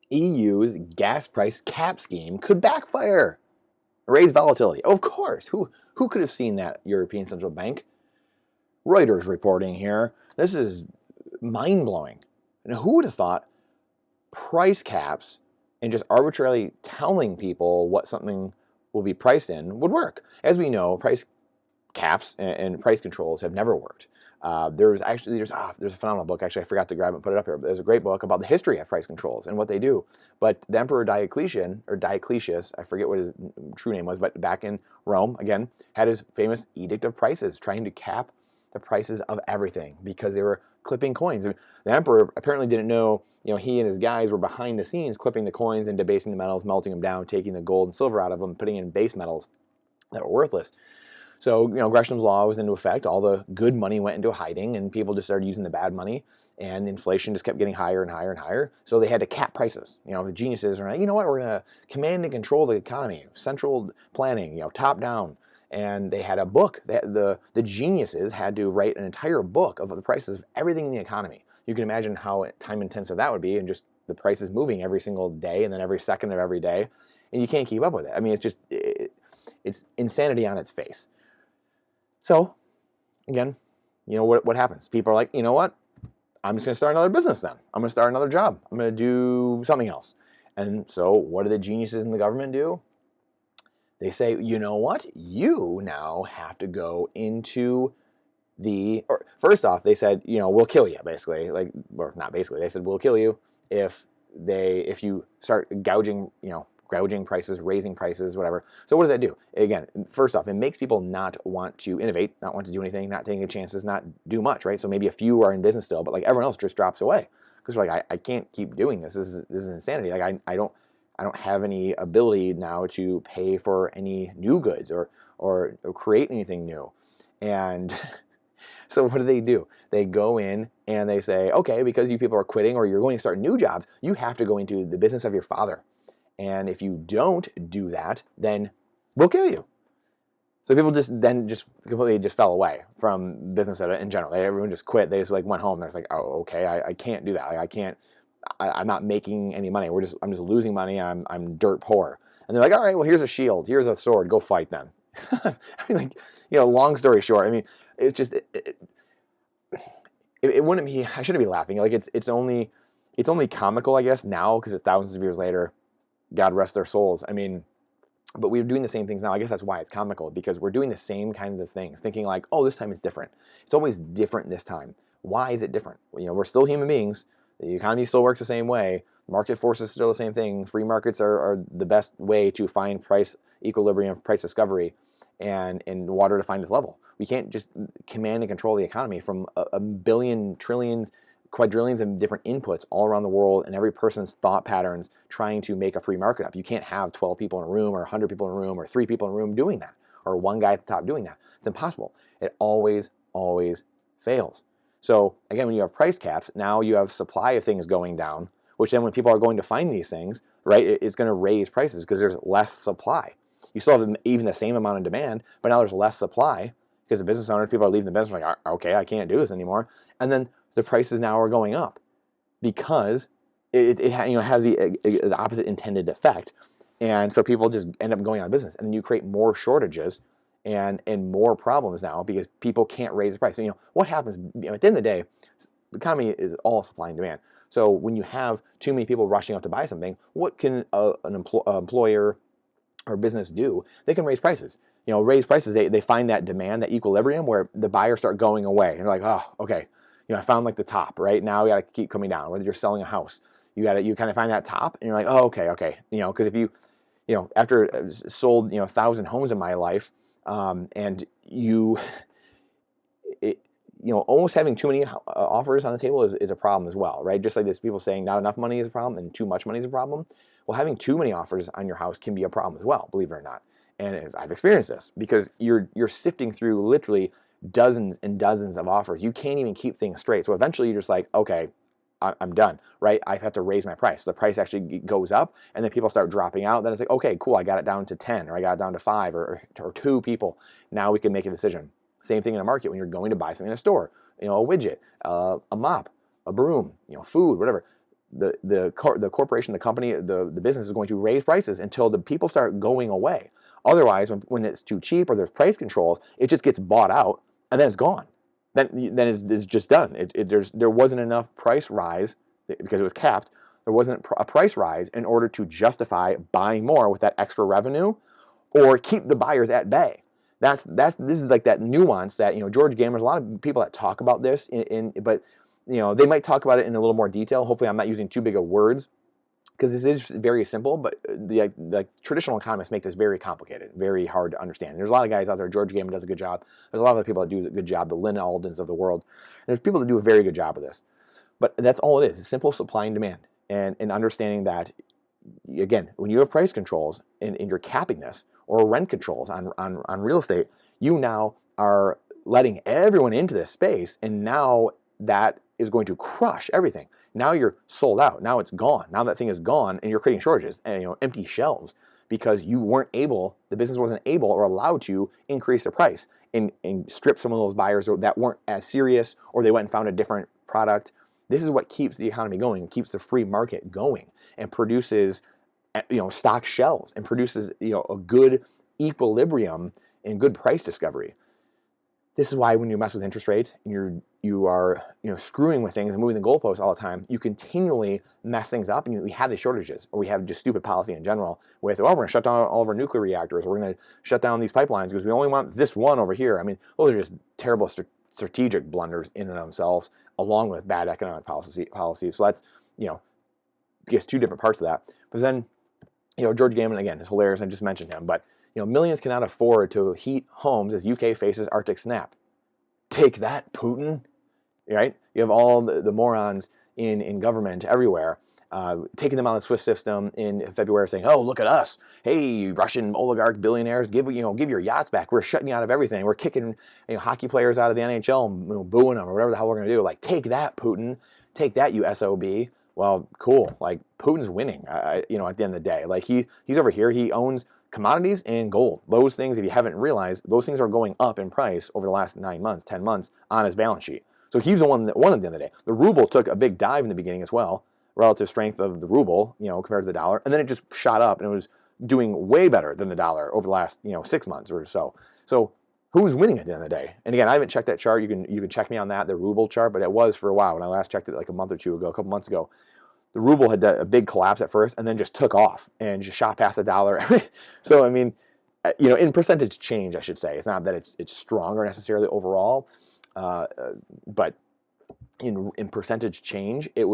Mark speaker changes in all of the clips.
Speaker 1: EU's gas price cap scheme could backfire, raise volatility. Of course, who could have seen that, European Central Bank? Reuters reporting here. This is mind-blowing. Now, who would have thought price caps and just arbitrarily telling people what something will be priced in would work? As we know, price caps and price controls have never worked. There's a phenomenal book. Actually, I forgot to grab it and put it up here. But there's a great book about the history of price controls and what they do. But the Emperor Diocletius, I forget what his true name was, but back in Rome, again, had his famous Edict of Prices, trying to cap the prices of everything because they were clipping coins. And the emperor apparently didn't know, he and his guys were behind the scenes clipping the coins and debasing the metals, melting them down, taking the gold and silver out of them, putting in base metals that were worthless. So, Gresham's law was into effect. All the good money went into hiding, and people just started using the bad money, and inflation just kept getting higher and higher and higher. So they had to cap prices. The geniuses are like, you know what, we're going to command and control the economy, central planning, top down. And they had a book. The geniuses had to write an entire book of the prices of everything in the economy. You can imagine how time intensive that would be, and just the prices moving every single day, and then every second of every day, and you can't keep up with it. I mean, it's insanity on its face. So, again, what happens? People are like, you know what? I'm just going to start another business then. I'm going to start another job. I'm going to do something else. And so what do the geniuses in the government do? They say, you know what? You now have to go into first off, they said, we'll kill you, basically. Or not basically. They said, we'll kill you if you start gouging prices, raising prices, whatever. So what does that do? Again, first off, it makes people not want to innovate, not want to do anything, not taking chances, not do much, right? So maybe a few are in business still, but everyone else just drops away because they're like, I can't keep doing this. This is insanity. I don't have any ability now to pay for any new goods or create anything new. And so what do? They go in and they say, okay, because you people are quitting or you're going to start new jobs, you have to go into the business of your father. And if you don't do that, then we'll kill you. So people just completely fell away from business in general. Everyone just quit. They just went home. They're like, oh, okay, I can't do that. I'm not making any money. I'm just losing money. I'm dirt poor. And they're like, all right, well, here's a shield. Here's a sword. Go fight them. I mean, long story short, I mean, it's just, it wouldn't be, I shouldn't be laughing. It's only comical, I guess, now because it's thousands of years later. God rest their souls. I mean, but we're doing the same things now. I guess that's why it's comical, because we're doing the same kind of things, thinking oh, this time it's different. It's always different this time. Why is it different? We're still human beings. The economy still works the same way. Market forces are still the same thing. Free markets are the best way to find price equilibrium, price discovery, and water to find its level. We can't just command and control the economy from a billion, trillions, quadrillions of different inputs all around the world, and every person's thought patterns trying to make a free market up. You can't have 12 people in a room or 100 people in a room or 3 people in a room doing that, or one guy at the top doing that. It's impossible. It always fails. So again, when you have price caps, now you have supply of things going down, which then when people are going to find these things, right, it's going to raise prices because there's less supply. You still have even the same amount of demand, but now there's less supply because the business owners, people are leaving the business like, okay, I can't do this anymore. And then the prices now are going up because it has the opposite intended effect. And so people just end up going out of business. And then you create more shortages and more problems now because people can't raise the price. So, what happens, at the end of the day, the economy is all supply and demand. So when you have too many people rushing out to buy something, what can an employer or business do? They can raise prices. Raise prices, they find that demand, that equilibrium where the buyers start going away. And they're like, oh, okay, I found the top, right? Now we got to keep coming down. Whether you're selling a house, you kind of find that top and you're like, oh, okay. Because if you after sold, 1,000 homes in my life, and almost having too many offers on the table is a problem as well, right? Just like this, people saying not enough money is a problem and too much money is a problem. Well, having too many offers on your house can be a problem as well, believe it or not. And I've experienced this because you're sifting through literally dozens and dozens of offers. You can't even keep things straight. So eventually you're just like, okay, I'm done, right? I have to raise my price. So the price actually goes up and then people start dropping out. Then it's like, okay, cool. I got it down to 10 or I got it down to 5 or 2 people. Now we can make a decision. Same thing in a market when you're going to buy something in a store, a widget, a mop, a broom, food, whatever. the corporation, the company, the business is going to raise prices until the people start going away. Otherwise, when it's too cheap or there's price controls, it just gets bought out and then it's gone. Then it's just done. There wasn't enough price rise because it was capped. There wasn't a price rise in order to justify buying more with that extra revenue, or keep the buyers at bay. This is like that nuance that, George Gamers, a lot of people that talk about this but they might talk about it in a little more detail. Hopefully I'm not using too big of words, because this is very simple, but the traditional economists make this very complicated, very hard to understand. And there's a lot of guys out there. George Gammon does a good job. There's a lot of other people that do a good job, the Lynn Aldens of the world. There's people that do a very good job of this. But that's all it is. It's simple supply and demand. And understanding that, again, when you have price controls and you're capping this, or rent controls on real estate, you now are letting everyone into this space, and now that is going to crush everything. Now you're sold out. Now it's gone. Now that thing is gone, and you're creating shortages and empty shelves because you weren't able, the business wasn't able or allowed to increase the price and strip some of those buyers that weren't as serious, or they went and found a different product. This is what keeps the economy going, keeps the free market going, and produces stock shelves, and produces a good equilibrium and good price discovery. This is why when you mess with interest rates and you are screwing with things and moving the goalposts all the time, you continually mess things up, and we have these shortages, or we have just stupid policy in general with, we're going to shut down all of our nuclear reactors, or we're going to shut down these pipelines because we only want this one over here. I mean, those are just terrible strategic blunders in and of themselves, along with bad economic policy. So that's, I guess, two different parts of that. But then, George Gammon, again, is hilarious. I just mentioned him, but millions cannot afford to heat homes as UK faces Arctic snap. Take that, Putin. Right? You have all the morons in government everywhere taking them out of the SWIFT system in February, saying, "Oh, look at us! Hey, Russian oligarch billionaires, give your yachts back. We're shutting you out of everything. We're kicking hockey players out of the NHL, and booing them, or whatever the hell we're going to do." Like, take that, Putin. Take that, you SOB. Well, cool. Like, Putin's winning. At the end of the day, like he's over here. He owns commodities and gold. Those things, if you haven't realized, those things are going up in price over the last 9 months, 10 months on his balance sheet. So he's the one that won at the end of the day. The ruble took a big dive in the beginning as well, relative strength of the ruble, compared to the dollar, and then it just shot up, and it was doing way better than the dollar over the last 6 months or so. So who's winning at the end of the day? And again, I haven't checked that chart. You can check me on that, the ruble chart, but it was for a while. When I last checked it like a month or two ago, a couple months ago, the ruble had a big collapse at first, and then just took off and just shot past the dollar. So I mean, in percentage change, I should say, it's not that it's stronger necessarily overall, but in percentage change, it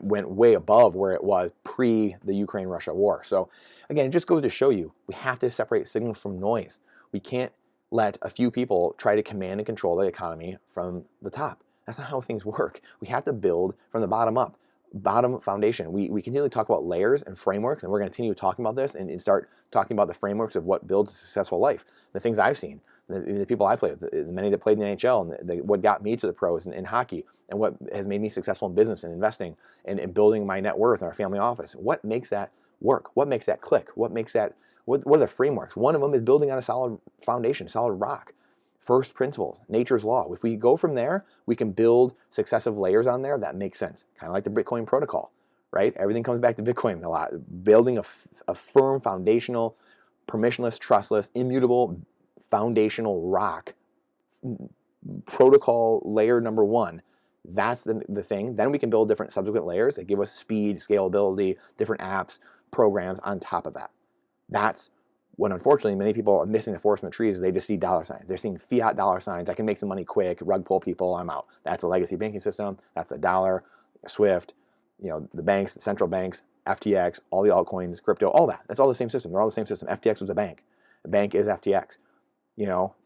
Speaker 1: went way above where it was pre the Ukraine-Russia war. So again, it just goes to show you, we have to separate signal from noise. We can't let a few people try to command and control the economy from the top. That's not how things work. We have to build from the bottom up. Bottom foundation. We continually talk about layers and frameworks, and we're going to continue talking about this and start talking about the frameworks of what builds a successful life. The things I've seen, the people I played with, the many that played in the NHL, and what got me to the pros in hockey, and what has made me successful in business and investing and building my net worth in our family office. What makes that work? What makes that click? What are the frameworks? One of them is building on a solid foundation, solid rock. First principles, nature's law. If we go from there, we can build successive layers on there that make sense. Kind of like the Bitcoin protocol, right? Everything comes back to Bitcoin a lot. Building a firm, foundational, permissionless, trustless, immutable, foundational rock protocol layer number one. That's the thing. Then we can build different subsequent layers that give us speed, scalability, different apps, programs on top of that. That's when, unfortunately, many people are missing the forest from the trees. They just see dollar signs. They're seeing fiat dollar signs. I can make some money quick, rug pull people, I'm out. That's a legacy banking system. That's the dollar, SWIFT, the banks, the central banks, FTX, all the altcoins, crypto, all that. That's all the same system. They're all the same system. FTX was a bank. A bank is FTX.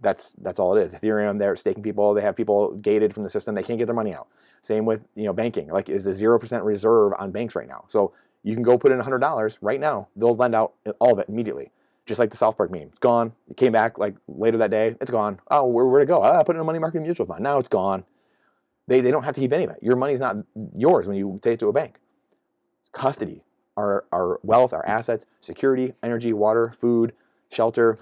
Speaker 1: That's all it is. Ethereum, they're staking people. They have people gated from the system. They can't get their money out. Same with banking. Like, is the 0% reserve on banks right now? So you can go put in $100 right now. They'll lend out all of it immediately. Just like the South Park meme. It's gone. It came back like later that day. It's gone. Oh, where'd it go? I put it in a money market mutual fund. Now it's gone. They don't have to keep any of it. Your money's not yours when you take it to a bank. Custody, our wealth, our assets, security, energy, water, food, shelter,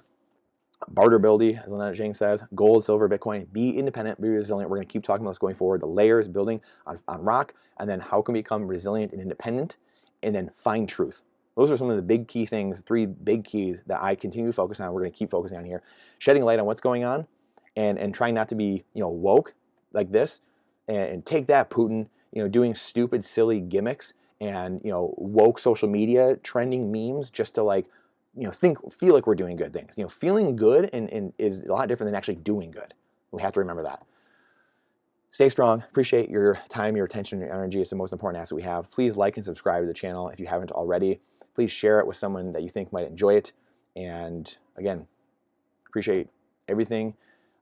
Speaker 1: Barterability, as Lynette Jane says, gold, silver, Bitcoin, be independent, be resilient. We're going to keep talking about this going forward. The layers, building on rock, and then how can we become resilient and independent, and then find truth. Those are some of the big key things, 3 big keys that I continue to focus on. We're going to keep focusing on here, shedding light on what's going on, and trying not to be woke like this, and take that, Putin, doing stupid, silly gimmicks and woke social media trending memes just to feel like we're doing good things. Feeling good and is a lot different than actually doing good. We have to remember that. Stay strong. Appreciate your time, your attention, your energy. It's the most important asset we have. Please like and subscribe to the channel if you haven't already. Please share it with someone that you think might enjoy it. And again, appreciate everything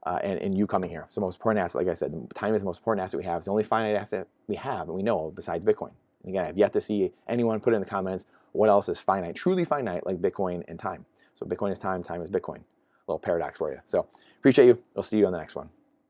Speaker 1: and you coming here. It's the most important asset. Like I said, time is the most important asset we have. It's the only finite asset we have and we know of besides Bitcoin. And again, I've yet to see anyone put in the comments what else is finite, truly finite, like Bitcoin and time. So Bitcoin is time, time is Bitcoin. A little paradox for you. So appreciate you. We'll see you on the next one.